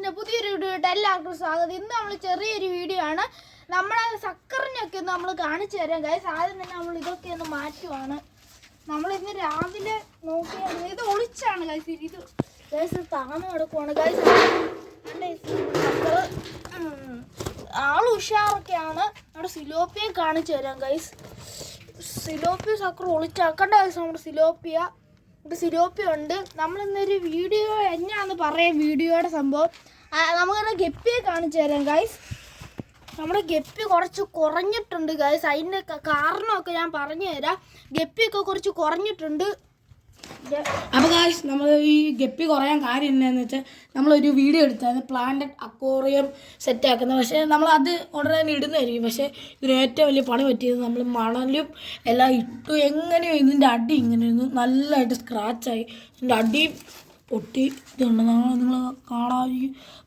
ഗൈസിന്റെ പുതിയൊരു വീഡിയോയിട്ട് എല്ലാവർക്കും സ്വാഗതം. ഇന്ന് നമ്മൾ ചെറിയൊരു വീഡിയോ ആണ്. നമ്മളെ സക്കറിനൊക്കെ ഒന്ന് നമ്മൾ കാണിച്ചു തരാം ഗൈസ്. ആദ്യം തന്നെ നമ്മൾ ഇതൊക്കെ ഒന്ന് മാറ്റുവാണ്. നമ്മൾ ഇന്ന് രാവിലെ നോക്കിയാണ് ഇത് ഒളിച്ചാണ് ഗൈസ്. ഇത് ഗൈസ് താന്ന് കിടക്കുവാണ് ഗൈസ്. ആള് ഉഷാറൊക്കെയാണ്. നമ്മുടെ സിലോപ്പിയെ കാണിച്ചു തരാം ഗൈസ്. സിലോപ്പിയ സക്കർ ഒളിച്ചാക്കണ്ട ഗൈസ്. നമ്മുടെ സിലോപ്പിയ ഉണ്ട്. നമ്മളിന്നൊരു വീഡിയോ എന്നാന്ന് പറയാം. വീഡിയോയുടെ സംഭവം നമുക്കത് ഗപ്പിയെ കാണിച്ചു തരാം ഗൈസ്. നമ്മുടെ ഗപ്പി കുറച്ച് കുറഞ്ഞിട്ടുണ്ട് ഗൈസ്. അതിൻ്റെ കാരണമൊക്കെ ഞാൻ പറഞ്ഞു തരാം. ഗപ്പിയൊക്കെ കുറച്ച് കുറഞ്ഞിട്ടുണ്ട്. അപ്പോൾ ഗൈസ് നമ്മൾ ഈ ഗപ്പി കുറയാൻ കാര്യം എന്താണെന്ന് വെച്ചാൽ നമ്മളൊരു വീഡിയോ എടുത്തായിരുന്നു പ്ലാന്റഡ് അക്വേറിയം സെറ്റാക്കുന്നത്. പക്ഷേ നമ്മളത് ഉടനെ തന്നെ ഇടുന്നതായിരിക്കും. പക്ഷേ ഇതിന് ഏറ്റവും വലിയ പണി പറ്റിയത് നമ്മൾ മണലും എല്ലാം ഇട്ടു. എങ്ങനെയോ ഇതിൻ്റെ അടി ഇങ്ങനെ ഇരുന്നു നല്ലതായിട്ട് സ്ക്രാച്ചായി. ഇതിൻ്റെ അടി പൊട്ടി ഇതുണ്ട്. നിങ്ങൾ കാണാൻ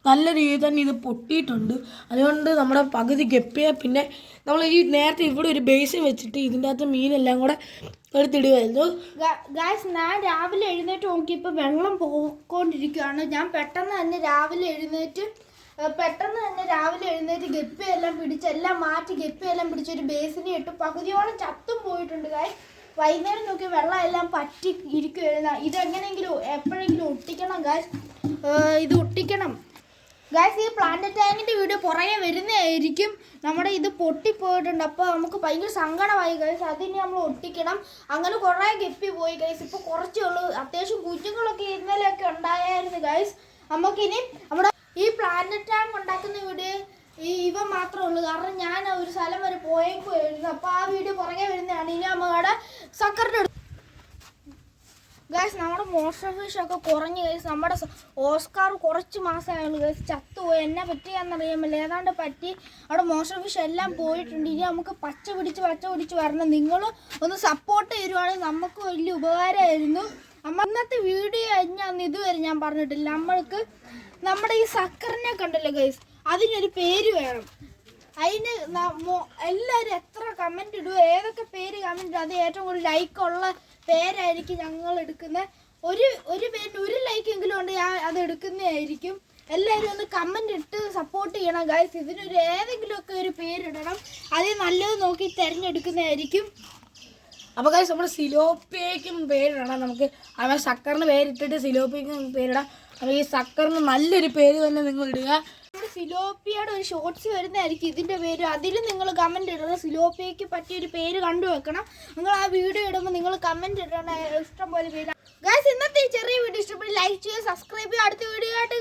നല്ല രീതിയിൽ തന്നെ ഇത് പൊട്ടിയിട്ടുണ്ട്. അതുകൊണ്ട് നമ്മുടെ പകുതി ഗപ്പിയെ പിന്നെ നമ്മൾ ഈ നേരത്തെ ഇവിടെ ഒരു ബേസിൻ വെച്ചിട്ട് ഇതിൻ്റെ അകത്ത് മീനെല്ലാം കൂടെ എടുത്തിടുമായിരുന്നു. ഗൈസ് ഞാൻ രാവിലെ എഴുന്നേറ്റ് നോക്കിയപ്പോൾ വെള്ളം പോയിക്കൊണ്ടിരിക്കുകയാണ്. ഞാൻ പെട്ടെന്ന് തന്നെ രാവിലെ എഴുന്നേറ്റ് ഗപ്പിയെല്ലാം പിടിച്ച് എല്ലാം മാറ്റി ഗപ്പിയെല്ലാം പിടിച്ച് ഒരു ബേസിനെ ഇട്ട് പകുതിയോളം ചത്തും പോയിട്ടുണ്ട് ഗൈസ്. വൈകുന്നേരം നോക്കി വെള്ളം എല്ലാം പറ്റി ഇരിക്കുകയായിരുന്നു. ഇതെങ്ങനെയെങ്കിലും എപ്പോഴെങ്കിലും ഒട്ടിക്കണം ഗൈസ്. ഇത് ഒട്ടിക്കണം ഗൈസ്. ഈ പ്ലാന്റ് ടാങ്കിൻ്റെ വീഡിയോ പുറകെ വരുന്നതായിരിക്കും. നമ്മുടെ ഇത് പൊട്ടിപ്പോയിട്ടുണ്ട്. അപ്പോൾ നമുക്ക് ഭയങ്കര സങ്കടമായി ഗൈസ്. അതിന് നമ്മൾ ഒട്ടിക്കണം. അങ്ങനെ കുറേ ഗപ്പി പോയി ഗൈസ്. ഇപ്പോൾ കുറച്ചേ ഉള്ളൂ. അത്യാവശ്യം കുഞ്ഞുങ്ങളൊക്കെ ഇന്നലെയൊക്കെ ഉണ്ടായിരുന്നു ഗൈസ്. നമുക്കിനി നമ്മുടെ ഈ പ്ലാന്റ് ടാങ്ക് ഉണ്ടാക്കുന്ന വീഡിയോ ഇവ മാത്രമേ ഉള്ളൂ. കാരണം ഞാൻ ഒരു സ്ഥലം വരെ പോയേക്കുമായിരുന്നു. അപ്പോൾ ആ വീഡിയോ പുറകെ വരുന്നതാണ്. ഇനി നമ്മുടെ സക്കറിൻ്റെ ഗൈസ് നമ്മുടെ മോൺസ്റ്റർ ഫിഷൊക്കെ കുറഞ്ഞ് ഗൈസ്. നമ്മുടെ ഓസ്കാർ കുറച്ച് മാസമായുള്ളൂ ഗൈസ് ചത്തുപോയി. എന്നെ പറ്റിയാന്നറിയാമല്ലോ ഏതാണ്ട് പറ്റി. അവിടെ മോൺസ്റ്റർ ഫിഷ് എല്ലാം പോയിട്ടുണ്ട്. ഇനി നമുക്ക് പച്ച പിടിച്ച് വരണം. നിങ്ങൾ ഒന്ന് സപ്പോർട്ട് തരുവാണെങ്കിൽ നമുക്ക് വലിയ ഉപകാരമായിരുന്നു. ഇന്നത്തെ വീഡിയോ ഞാൻ ഇതുവരെ ഞാൻ പറഞ്ഞിട്ടില്ല. നമ്മൾക്ക് നമ്മുടെ ഈ സക്കറിനെ കണ്ടല്ലോ ഗൈസ്, അതിനൊരു പേര് വേണം. അതിന് എല്ലാവരും എത്ര കമൻറ്റ് ഇടുക, ഏതൊക്കെ പേര് കമൻറ്റ് ഇടുക, അത് ഏറ്റവും കൂടുതൽ ലൈക്കുള്ള പേരായിരിക്കും ഞങ്ങൾ എടുക്കുന്നത്. ഒരു പേരിന് ഒരു ലൈക്കെങ്കിലും ഉണ്ട് അത് എടുക്കുന്നതായിരിക്കും. എല്ലാവരും ഒന്ന് കമൻറ്റ് ഇട്ട് സപ്പോർട്ട് ചെയ്യണം ഗൈസ്. ഇതിനൊരു ഏതെങ്കിലുമൊക്കെ ഒരു പേരിടണം. അതിൽ നല്ലത് നോക്കി തിരഞ്ഞെടുക്കുന്നതായിരിക്കും. അപ്പോൾ ഗൈസ് നമ്മൾ സിലോപ്പിയയ്ക്കും പേരിടണം. നമുക്ക് അവൻ സക്കറിന് പേരിട്ടിട്ട് സിലോപ്പിയയ്ക്കും പേരിടാം. അപ്പോൾ ഈ സക്കറിന് നല്ലൊരു പേര് തന്നെ നിങ്ങൾ ഇടുക. നമ്മുടെ സിലോപ്പിയയുടെ ഒരു ഷോർട്സ് വരുന്നതായിരിക്കും ഇതിൻ്റെ പേര്. അതിലും നിങ്ങൾ കമൻറ്റ് ഇടണം. സിലോപ്പിയയ്ക്ക് പറ്റിയൊരു പേര് കണ്ടുവെക്കണം. നിങ്ങൾ ആ വീഡിയോ ഇടുമ്പോൾ നിങ്ങൾ കമൻറ്റ് ഇടണം. ഇഷ്ടം പോലെ പേര് ഗൈസ്. ഇന്നത്തെ ഈ ചെറിയ വീഡിയോ ഇഷ്ടപ്പെട്ട് ലൈക്ക് ചെയ്യുക, സബ്സ്ക്രൈബ് ചെയ്യുക. അടുത്ത വീഡിയോ ആയിട്ട്